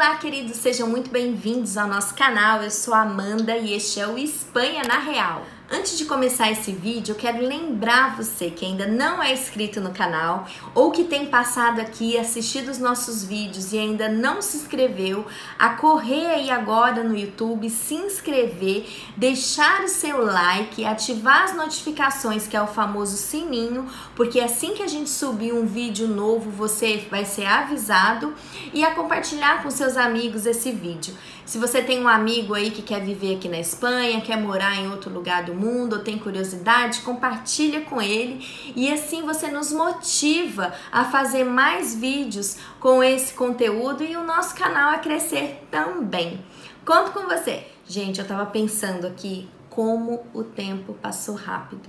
Olá, queridos, sejam muito bem-vindos ao nosso canal. Eu sou a Amanda e este é o Espanha na Real. Antes de começar esse vídeo, eu quero lembrar você que ainda não é inscrito no canal ou que tem passado aqui, assistido os nossos vídeos e ainda não se inscreveu, a correr aí agora no YouTube, se inscrever, deixar o seu like, ativar as notificações, que é o famoso sininho, porque assim que a gente subir um vídeo novo, você vai ser avisado, e a compartilhar com seus amigos esse vídeo. Se você tem um amigo aí que quer viver aqui na Espanha, quer morar em outro lugar do mundo ou tem curiosidade, compartilha com ele e assim você nos motiva a fazer mais vídeos com esse conteúdo e o nosso canal a crescer também. Conto com você. Gente, eu tava pensando aqui como o tempo passou rápido.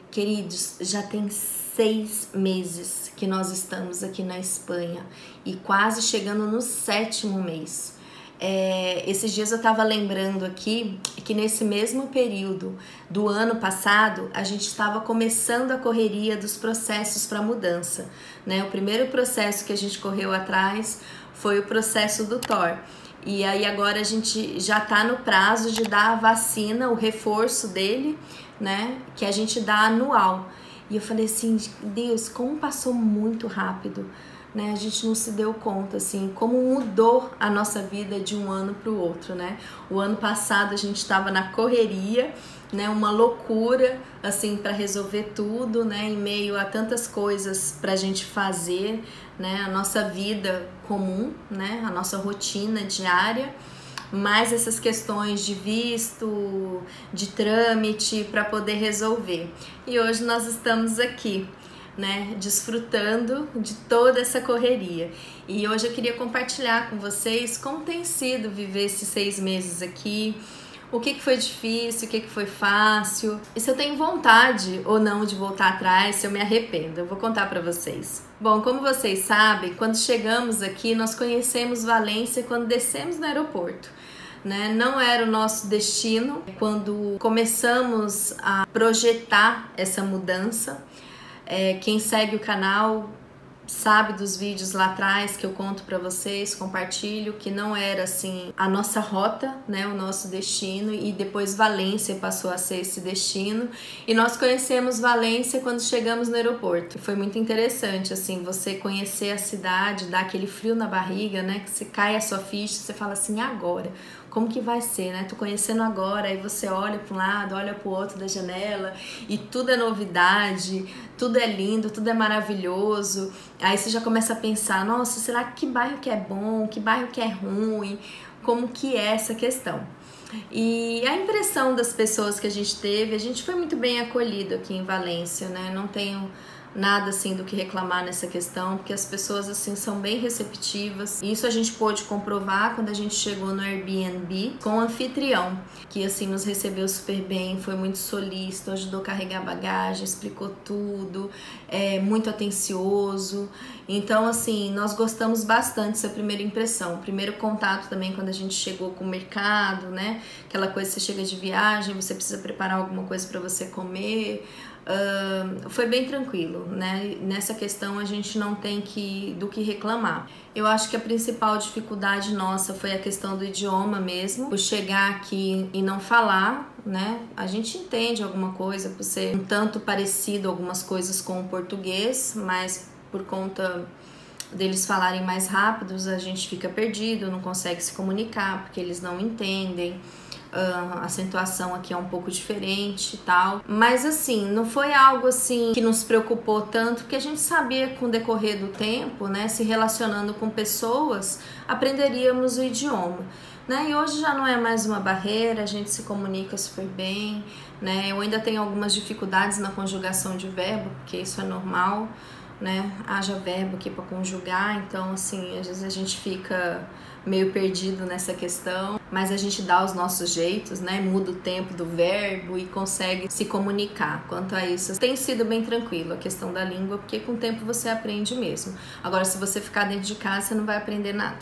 Queridos, já tem 6 meses que nós estamos aqui na Espanha e quase chegando no 7º mês. Esses dias eu estava lembrando aqui que nesse mesmo período do ano passado a gente estava começando a correria dos processos para mudança, né? O primeiro processo que a gente correu atrás foi o processo do TOR. E aí agora a gente já está no prazo de dar a vacina, o reforço dele, né? Que a gente dá anual. E eu falei assim, Deus, como passou muito rápido. Né, a gente não se deu conta assim como mudou a nossa vida de um ano para o outro, né? O ano passado a gente estava na correria, né? Uma loucura assim para resolver tudo, né? Em meio a tantas coisas para a gente fazer, né? A nossa vida comum, né? A nossa rotina diária, mais essas questões de visto, de trâmite para poder resolver. E hoje nós estamos aqui, né, desfrutando de toda essa correria. E hoje eu queria compartilhar com vocês como tem sido viver esses 6 meses aqui, o que foi difícil, o que foi fácil, e se eu tenho vontade ou não de voltar atrás, se eu me arrependo. Eu vou contar para vocês. Bom, como vocês sabem, quando chegamos aqui, nós conhecemos Valência quando descemos no aeroporto. Né? Não era o nosso destino quando começamos a projetar essa mudança. Quem segue o canal sabe dos vídeos lá atrás que eu conto para vocês, compartilho, que não era assim a nossa rota, né, o nosso destino, e depois Valência passou a ser esse destino, e nós conhecemos Valência quando chegamos no aeroporto. Foi muito interessante, assim, você conhecer a cidade, dar aquele frio na barriga, né, que você cai a sua ficha, você fala assim, agora, como que vai ser, né? Tô conhecendo agora, aí você olha para um lado, olha para o outro da janela e tudo é novidade, tudo é lindo, tudo é maravilhoso. Aí você já começa a pensar, nossa, será que bairro que é bom, que bairro que é ruim, como que é essa questão? E a impressão das pessoas que a gente foi muito bem acolhido aqui em Valência, né? Não tenho nada assim do que reclamar nessa questão, porque as pessoas assim são bem receptivas. Isso a gente pôde comprovar quando a gente chegou no Airbnb com o anfitrião, que assim nos recebeu super bem, foi muito solícito, ajudou a carregar bagagem, explicou tudo, muito atencioso. Então assim, nós gostamos bastante dessa primeira impressão. O primeiro contato também quando a gente chegou com o mercado, né? Aquela coisa, você chega de viagem, você precisa preparar alguma coisa para você comer. Foi bem tranquilo, né? Nessa questão a gente não tem do que reclamar. Eu acho que a principal dificuldade nossa foi a questão do idioma mesmo, por chegar aqui e não falar, né? A gente entende alguma coisa, por ser um tanto parecido algumas coisas com o português, mas por conta deles falarem mais rápidos, a gente fica perdido, não consegue se comunicar, porque eles não entendem. A acentuação aqui é um pouco diferente e tal, mas assim, não foi algo assim que nos preocupou tanto, porque a gente sabia que com o decorrer do tempo, né, se relacionando com pessoas, aprenderíamos o idioma, né, e hoje já não é mais uma barreira, a gente se comunica super bem, né, eu ainda tenho algumas dificuldades na conjugação de verbo, porque isso é normal, né, haja verbo aqui para conjugar, então assim, às vezes a gente fica meio perdido nessa questão, mas a gente dá os nossos jeitos, né, muda o tempo do verbo e consegue se comunicar. Quanto a isso, tem sido bem tranquilo a questão da língua, porque com o tempo você aprende mesmo. Agora, se você ficar dentro de casa, você não vai aprender nada,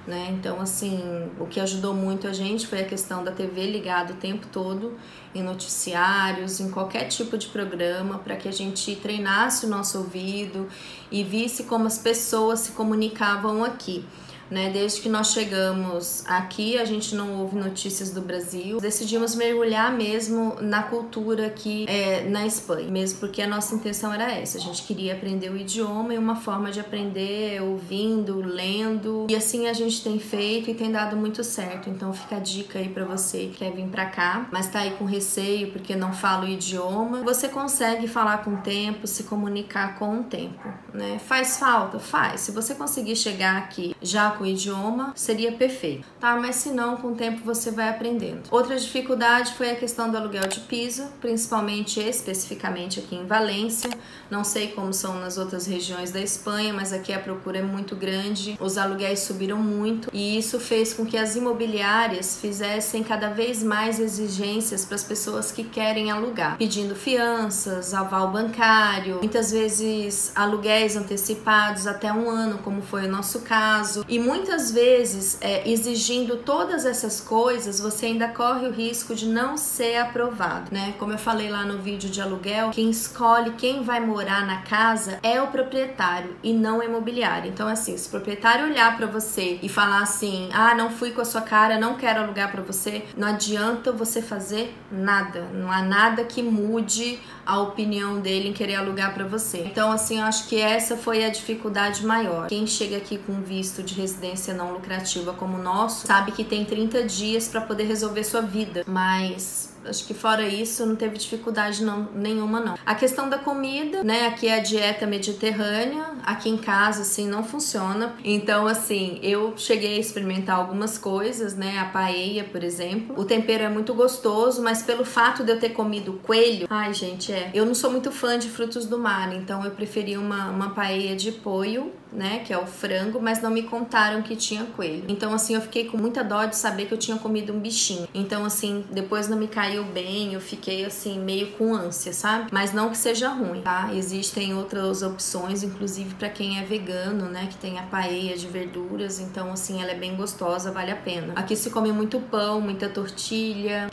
né? Então, assim, o que ajudou muito a gente foi a questão da TV ligada o tempo todo, em noticiários, em qualquer tipo de programa, para que a gente treinasse o nosso ouvido e visse como as pessoas se comunicavam aqui. né? Desde que nós chegamos aqui, a gente não ouve notícias do Brasil. Decidimos mergulhar mesmo na cultura aqui na Espanha, mesmo porque a nossa intenção era essa. A gente queria aprender o idioma, e uma forma de aprender é ouvindo, lendo, e assim a gente tem feito e tem dado muito certo. Então fica a dica aí pra você que quer vir pra cá, mas tá aí com receio porque não fala o idioma. Você consegue falar com o tempo, se comunicar com o tempo, né? Faz falta? Faz. Se você conseguir chegar aqui já com o idioma, seria perfeito, tá? Mas se não, com o tempo você vai aprendendo. Outra dificuldade foi a questão do aluguel de piso, principalmente, especificamente aqui em Valência. Não sei como são nas outras regiões da Espanha, mas aqui a procura é muito grande, os aluguéis subiram muito, e isso fez com que as imobiliárias fizessem cada vez mais exigências para as pessoas que querem alugar, pedindo fianças, aval bancário, muitas vezes aluguéis antecipados até 1 ano, como foi o nosso caso, e muitas vezes exigindo todas essas coisas, você ainda corre o risco de não ser aprovado, né? Como eu falei lá no vídeo de aluguel, quem escolhe quem vai morar na casa é o proprietário e não a imobiliária. Então assim, se o proprietário olhar para você e falar assim, ah, não fui com a sua cara, não quero alugar para você, não adianta você fazer nada, não há nada que mude a opinião dele em querer alugar para você. Então assim, eu acho que essa foi a dificuldade maior. Quem chega aqui com visto de residência não lucrativa como o nosso, sabe que tem 30 dias para poder resolver sua vida, mas acho que fora isso não teve dificuldade nenhuma não. A questão da comida, né, aqui é a dieta mediterrânea, aqui em casa assim não funciona, então assim, eu cheguei a experimentar algumas coisas, né, a paella, por exemplo, o tempero é muito gostoso, mas pelo fato de eu ter comido coelho, ai gente, eu não sou muito fã de frutos do mar, então eu preferi uma paella de pollo, né, que é o frango, mas não me contaram que tinha coelho, então assim, eu fiquei com muita dó de saber que eu tinha comido um bichinho, então assim, depois não me caiu bem, eu fiquei assim meio com ânsia, sabe? Mas não que seja ruim, tá? Existem outras opções, inclusive para quem é vegano, né? Que tem a paella de verduras, então assim ela é bem gostosa, vale a pena. Aqui se come muito pão, muita tortilha,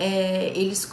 eles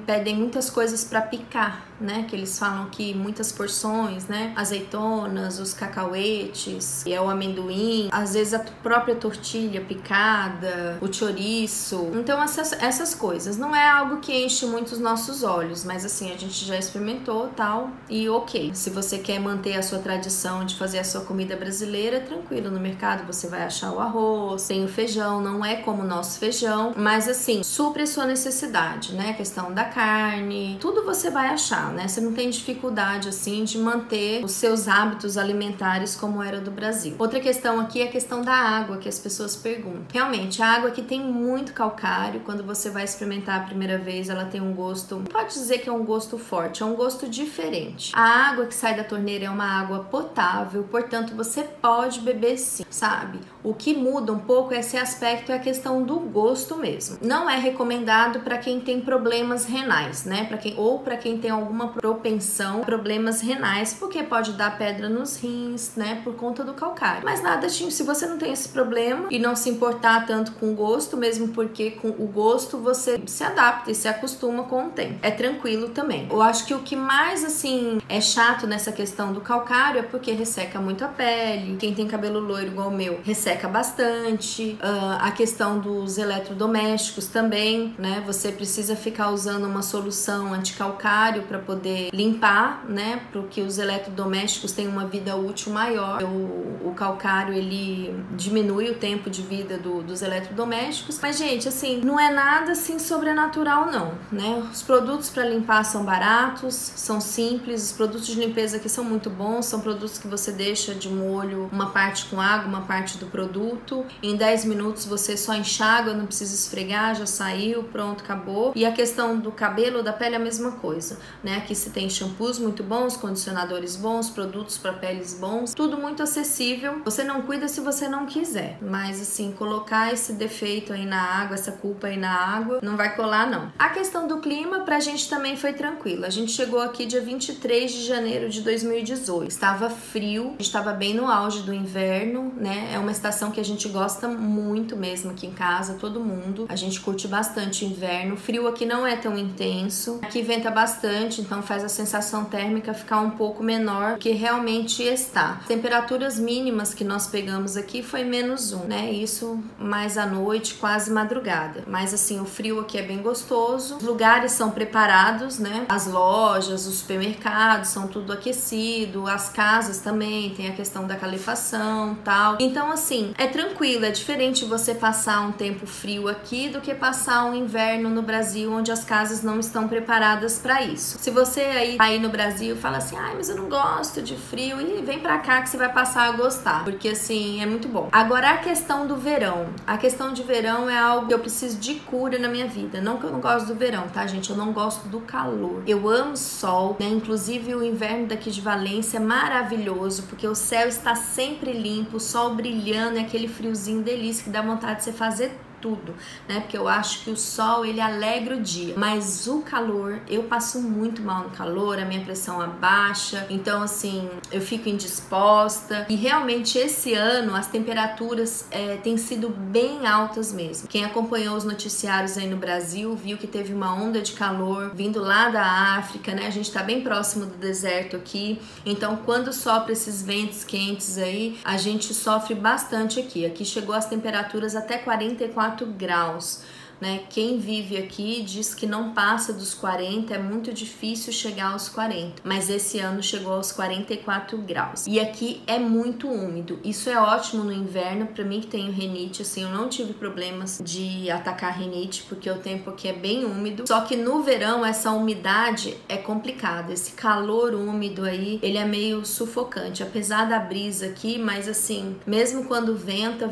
pedem muitas coisas para picar, né? Que eles falam que muitas porções, né? Azeitonas, os cacauetes, e o amendoim, às vezes a própria tortilha picada, o chouriço. Então essas coisas não é algo que enche muito os nossos olhos, mas assim, a gente já experimentou tal, e ok. Se você quer manter a sua tradição de fazer a sua comida brasileira, tranquilo, no mercado você vai achar o arroz, tem o feijão, não é como o nosso feijão, mas assim, supre a sua necessidade, né? A questão da carne, tudo você vai achar, né? Você não tem dificuldade assim de manter os seus hábitos alimentares como era do Brasil. Outra questão aqui é a questão da água, que as pessoas perguntam. Realmente, a água aqui tem muito calcário, quando você vai experimentar a primeira vez, ela tem um gosto, não pode dizer que é um gosto forte, é um gosto diferente. A água que sai da torneira é uma água potável, portanto você pode beber sim, sabe? O que muda um pouco esse aspecto é a questão do gosto mesmo. Não é recomendado para quem tem problemas renais, né? Para quem tem alguma propensão a problemas renais, porque pode dar pedra nos rins, né? Por conta do calcário. Mas nada, se você não tem esse problema e não se importar tanto com o gosto, mesmo porque com o gosto você se adapta e se acostuma com o tempo. É tranquilo também. Eu acho que o que mais, assim, é chato nessa questão do calcário é porque resseca muito a pele. Quem tem cabelo loiro igual o meu, resseca bastante. A questão dos eletrodomésticos também, né? Você precisa ficar usando uma solução anticalcário para poder limpar, né? Porque os eletrodomésticos têm uma vida útil maior. O calcário, ele diminui o tempo de vida dos eletrodomésticos. Mas, gente, assim, não é nada, assim, sobrenatural, não, né? Os produtos para limpar são baratos, são simples, os produtos de limpeza aqui são muito bons, são produtos que você deixa de molho uma parte com água, uma parte do produto, em 10 minutos você só enxágua, não precisa esfregar, já saiu, pronto, acabou. E a questão do cabelo, da pele é a mesma coisa, né? Aqui se tem shampoos muito bons, condicionadores bons, produtos para peles bons, tudo muito acessível. Você não cuida se você não quiser, mas assim, colocar esse defeito aí na água, essa culpa aí na água, não vai colar não. A questão do clima pra gente também foi tranquilo. A gente chegou aqui dia 23 de janeiro de 2018. Estava frio, a gente estava bem no auge do inverno, né? É uma estação que a gente gosta muito mesmo aqui em casa, todo mundo. A gente curte bastante o inverno. O frio aqui não é tão intenso. Aqui venta bastante, então faz a sensação térmica ficar um pouco menor do que realmente está. As temperaturas mínimas que nós pegamos aqui foi -1, né? Isso mais à noite, quase madrugada. Mas assim, o frio aqui é bem gostoso. Os lugares são preparados, né? As lojas, os supermercados são tudo aquecido, as casas também tem a questão da calefação, tal. Então assim, é tranquilo, é diferente você passar um tempo frio aqui do que passar um inverno no Brasil, onde as casas não estão preparadas para isso. Se você aí no Brasil fala assim, ai, mas eu não gosto de frio, e vem pra cá que você vai passar a gostar, porque assim, é muito bom. Agora a questão do verão. A questão de verão é algo que eu preciso de cura na minha vida. Não que eu não gosto do verão, tá, gente? Eu não gosto do calor. Eu amo sol, né? Inclusive o inverno daqui de Valência é maravilhoso, porque o céu está sempre limpo, o sol brilhando, é aquele friozinho delícia que dá vontade de você fazer tudo, né? Porque eu acho que o sol, ele alegra o dia, mas o calor, eu passo muito mal no calor, a minha pressão abaixa, então assim, eu fico indisposta, e realmente esse ano as temperaturas têm sido bem altas mesmo. Quem acompanhou os noticiários aí no Brasil viu que teve uma onda de calor vindo lá da África, né? A gente tá bem próximo do deserto aqui, então quando sopra esses ventos quentes aí, a gente sofre bastante aqui. Aqui chegou as temperaturas até 44 graus, né? Quem vive aqui diz que não passa dos 40, é muito difícil chegar aos 40, mas esse ano chegou aos 44 graus. E aqui é muito úmido, isso é ótimo no inverno, pra mim que tenho rinite, assim, eu não tive problemas de atacar rinite, porque o tempo aqui é bem úmido, só que no verão essa umidade é complicada, esse calor úmido aí, ele é meio sufocante, apesar da brisa aqui, mas assim, mesmo quando venta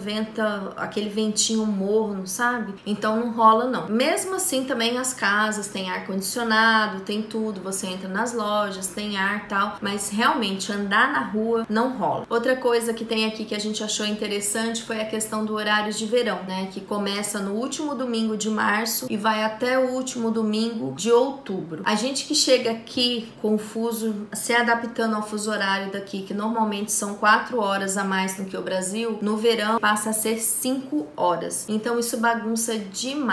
aquele ventinho morno, sabe? Então não rola não. Mesmo assim também as casas têm ar-condicionado, tem tudo, você entra nas lojas, tem ar e tal, mas realmente andar na rua não rola. Outra coisa que tem aqui que a gente achou interessante foi a questão do horário de verão, né? Que começa no último domingo de março e vai até o último domingo de outubro. A gente que chega aqui confuso, se adaptando ao fuso horário daqui, que normalmente são 4 horas a mais do que o Brasil, no verão passa a ser 5 horas. Então isso bagunça demais,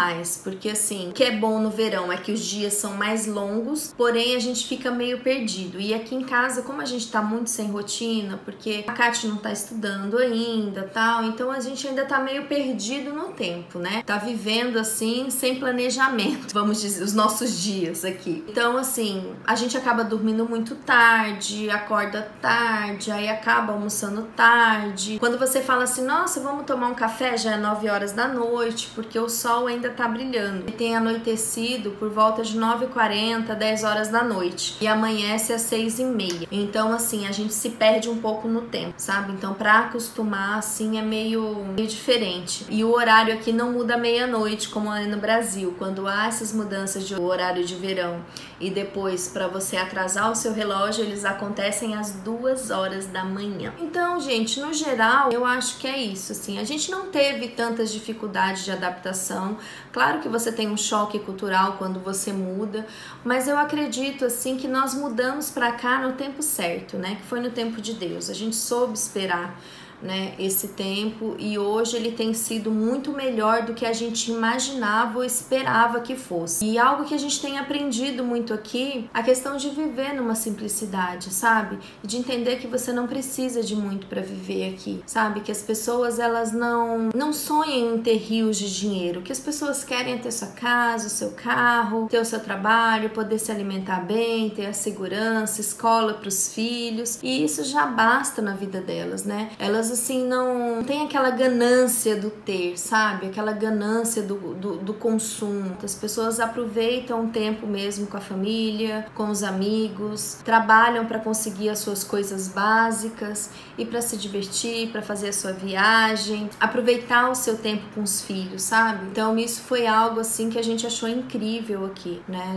porque assim, o que é bom no verão é que os dias são mais longos, porém a gente fica meio perdido. E aqui em casa, como a gente tá muito sem rotina, porque a Kati não tá estudando ainda, tal, então a gente ainda tá meio perdido no tempo, né? Tá vivendo assim, sem planejamento, vamos dizer, os nossos dias aqui. Então assim, a gente acaba dormindo muito tarde, acorda tarde, aí acaba almoçando tarde. Quando você fala assim, nossa, vamos tomar um café, já é 9 horas da noite, porque o sol ainda tá brilhando. E tem anoitecido por volta de 9h40, 10 horas da noite. E amanhece às 6h30. Então, assim, a gente se perde um pouco no tempo, sabe? Então, pra acostumar, assim, é meio diferente. E o horário aqui não muda meia-noite, como é no Brasil. Quando há essas mudanças de horário de verão e depois, pra você atrasar o seu relógio, eles acontecem às 2 horas da manhã. Então, gente, no geral, eu acho que é isso, assim. A gente não teve tantas dificuldades de adaptação. Claro que você tem um choque cultural quando você muda, mas eu acredito assim que nós mudamos pra cá no tempo certo, né? Que foi no tempo de Deus. A gente soube esperar, né, esse tempo, e hoje ele tem sido muito melhor do que a gente imaginava ou esperava que fosse. E algo que a gente tem aprendido muito aqui, a questão de viver numa simplicidade, sabe? De entender que você não precisa de muito para viver aqui, sabe? Que as pessoas, elas não sonham em ter rios de dinheiro. O que as pessoas querem é ter sua casa, o seu carro, ter o seu trabalho, poder se alimentar bem, ter a segurança, escola para os filhos, e isso já basta na vida delas, né? Elas assim não tem aquela ganância do ter, sabe? Aquela ganância do consumo. As pessoas aproveitam o tempo mesmo com a família, com os amigos, trabalham para conseguir as suas coisas básicas e para se divertir, para fazer a sua viagem, aproveitar o seu tempo com os filhos, sabe? Então isso foi algo assim que a gente achou incrível aqui, né?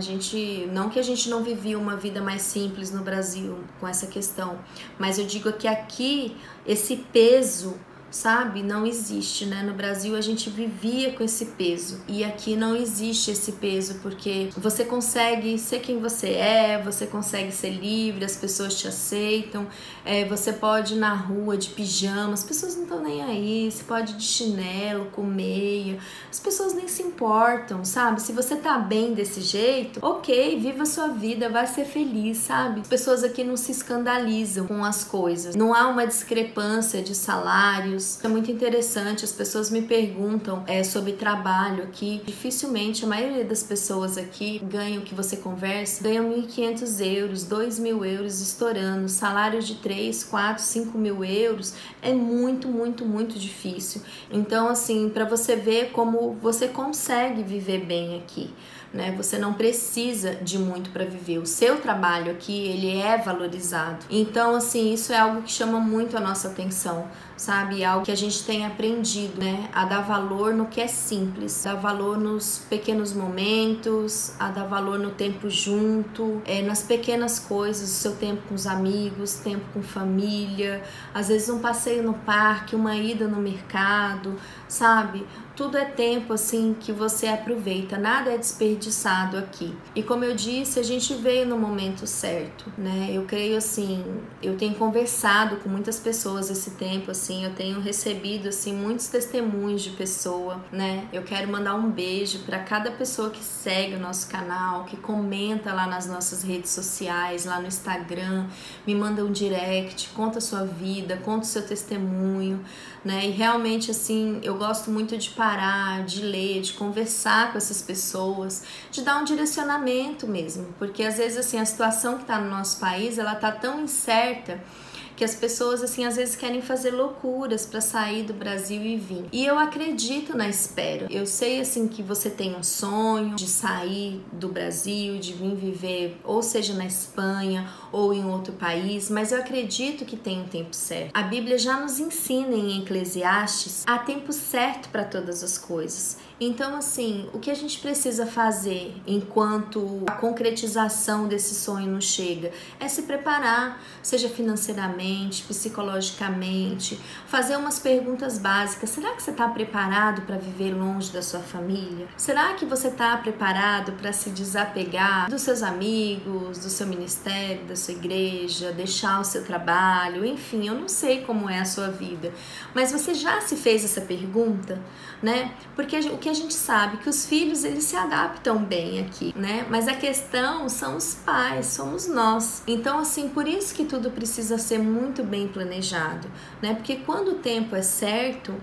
Não que a gente não vivia uma vida mais simples no Brasil com essa questão, mas eu digo que aqui esse peso sabe? Não existe, né? No Brasil a gente vivia com esse peso e aqui não existe esse peso, porque você consegue ser quem você é, você consegue ser livre, as pessoas te aceitam, você pode ir na rua de pijama, as pessoas não estão nem aí, você pode ir de chinelo, com meia, as pessoas nem se importam, sabe? Se você tá bem desse jeito, ok, viva a sua vida, vai ser feliz, sabe? As pessoas aqui não se escandalizam com as coisas, não há uma discrepância de salários. É muito interessante, as pessoas me perguntam sobre trabalho aqui. Dificilmente a maioria das pessoas aqui ganham, o que você conversa, ganham 1.500 euros, 2.000 euros estourando. Salário de 3, 4, 5 mil euros é muito, muito, muito difícil. Então, assim, para você ver como você consegue viver bem aqui, né? Você não precisa de muito para viver. O seu trabalho aqui, ele é valorizado. Então, assim, isso é algo que chama muito a nossa atenção, sabe? É algo que a gente tem aprendido, né? A dar valor no que é simples, dar valor nos pequenos momentos, a dar valor no tempo junto, nas pequenas coisas, o seu tempo com os amigos, tempo com família, às vezes um passeio no parque, uma ida no mercado, sabe? Tudo é tempo, assim, que você aproveita, nada é desperdiçado aqui. E como eu disse, a gente veio no momento certo, né? Eu creio, assim, eu tenho conversado com muitas pessoas esse tempo, assim, eu tenho recebido, assim, muitos testemunhos de pessoa, né? Eu quero mandar um beijo para cada pessoa que segue o nosso canal, que comenta lá nas nossas redes sociais, lá no Instagram, me manda um direct, conta a sua vida, conta o seu testemunho, né? E realmente, assim, eu gosto muito de parar, de ler, de conversar com essas pessoas, de dar um direcionamento mesmo, porque às vezes, assim, a situação que tá no nosso país, ela tá tão incerta que as pessoas, assim, às vezes querem fazer loucuras para sair do Brasil e vir. E eu acredito na espera. Eu sei, assim, que você tem um sonho de sair do Brasil, de vir viver, ou seja, na Espanha ou em outro país, mas eu acredito que tem um tempo certo. A Bíblia já nos ensina em Eclesiastes, há tempo certo para todas as coisas. Então, assim, o que a gente precisa fazer enquanto a concretização desse sonho não chega é se preparar, seja financeiramente, psicologicamente, fazer umas perguntas básicas. Será que você está preparado para viver longe da sua família? Será que você está preparado para se desapegar dos seus amigos, do seu ministério, da sua igreja, deixar o seu trabalho? Enfim, eu não sei como é a sua vida, mas você já se fez essa pergunta, né? Porque o que a gente sabe que os filhos, eles se adaptam bem aqui, né? Mas a questão são os pais, somos nós. Então, assim, por isso que tudo precisa ser muito bem planejado, né? Porque quando o tempo é certo,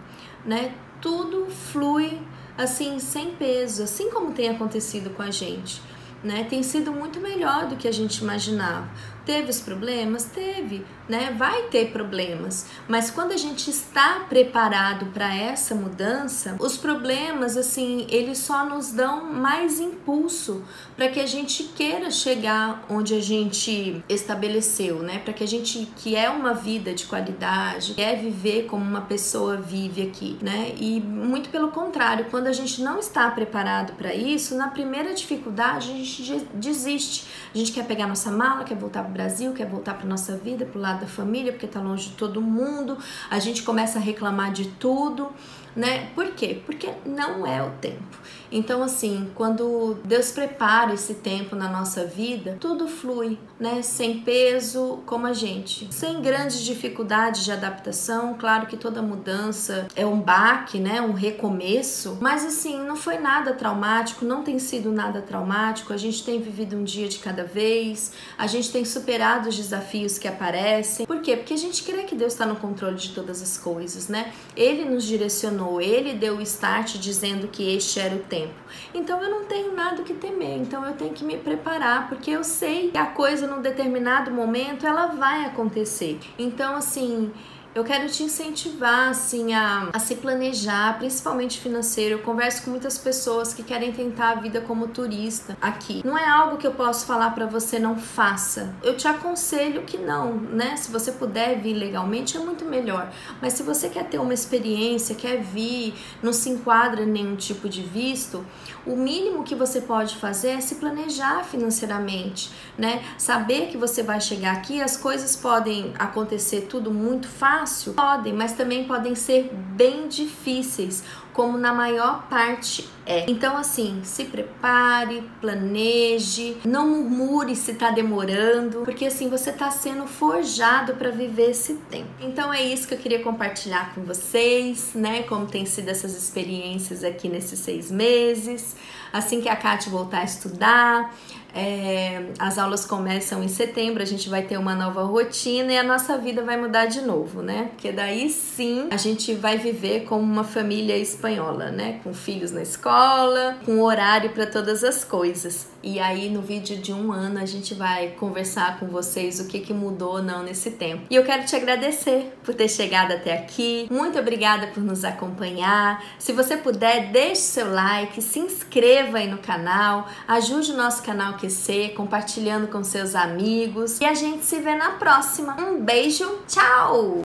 né, tudo flui assim, sem peso, assim como tem acontecido com a gente, né? Tem sido muito melhor do que a gente imaginava. Teve os problemas? Teve, né? Vai ter problemas, mas quando a gente está preparado para essa mudança, os problemas, assim, eles só nos dão mais impulso para que a gente queira chegar onde a gente estabeleceu, né? Para que a gente, que é uma vida de qualidade, quer viver como uma pessoa vive aqui, né? E muito pelo contrário, quando a gente não está preparado para isso, na primeira dificuldade a gente desiste. A gente quer pegar nossa mala, quer voltar pro Brasil, quer voltar para nossa vida, pro lado da família, porque tá longe de todo mundo. A gente começa a reclamar de tudo, né? Por quê? Porque não é o tempo. Então, assim, quando Deus prepara esse tempo na nossa vida, tudo flui, né? Sem peso, como a gente. Sem grandes dificuldades de adaptação. Claro que toda mudança é um baque, né? Um recomeço. Mas, assim, não foi nada traumático, não tem sido nada traumático. A gente tem vivido um dia de cada vez. A gente tem superado os desafios que aparecem. Por quê? Porque a gente crê que Deus está no controle de todas as coisas, né? Ele nos direcionou, Ele deu o start dizendo que este era o tempo. Então eu não tenho nada que temer, então eu tenho que me preparar, porque eu sei que a coisa num determinado momento ela vai acontecer. Então, assim, eu quero te incentivar, assim, a se planejar, principalmente financeiro. Eu converso com muitas pessoas que querem tentar a vida como turista aqui. Não é algo que eu posso falar pra você não faça. Eu te aconselho que não, né? Se você puder vir legalmente, é muito melhor. Mas se você quer ter uma experiência, quer vir, não se enquadra em nenhum tipo de visto, o mínimo que você pode fazer é se planejar financeiramente, né? Saber que você vai chegar aqui, as coisas podem acontecer tudo muito fácil, fácil? Podem, mas também podem ser bem difíceis, como na maior parte é. Então assim, se prepare, planeje, não murmure se tá demorando, porque assim você tá sendo forjado para viver esse tempo. Então é isso que eu queria compartilhar com vocês, né? Como tem sido essas experiências aqui nesses 6 meses. Assim que a Kati voltar a estudar, as aulas começam em setembro, a gente vai ter uma nova rotina e a nossa vida vai mudar de novo, né? Porque daí sim a gente vai viver como uma família espanhola, né? Com filhos na escola, com horário para todas as coisas. E aí no vídeo de 1 ano a gente vai conversar com vocês o que mudou ou não nesse tempo. E eu quero te agradecer por ter chegado até aqui. Muito obrigada por nos acompanhar. Se você puder, deixe seu like, se inscreva aí no canal, ajude o nosso canal a crescer, compartilhando com seus amigos. E a gente se vê na próxima. Um beijo, tchau!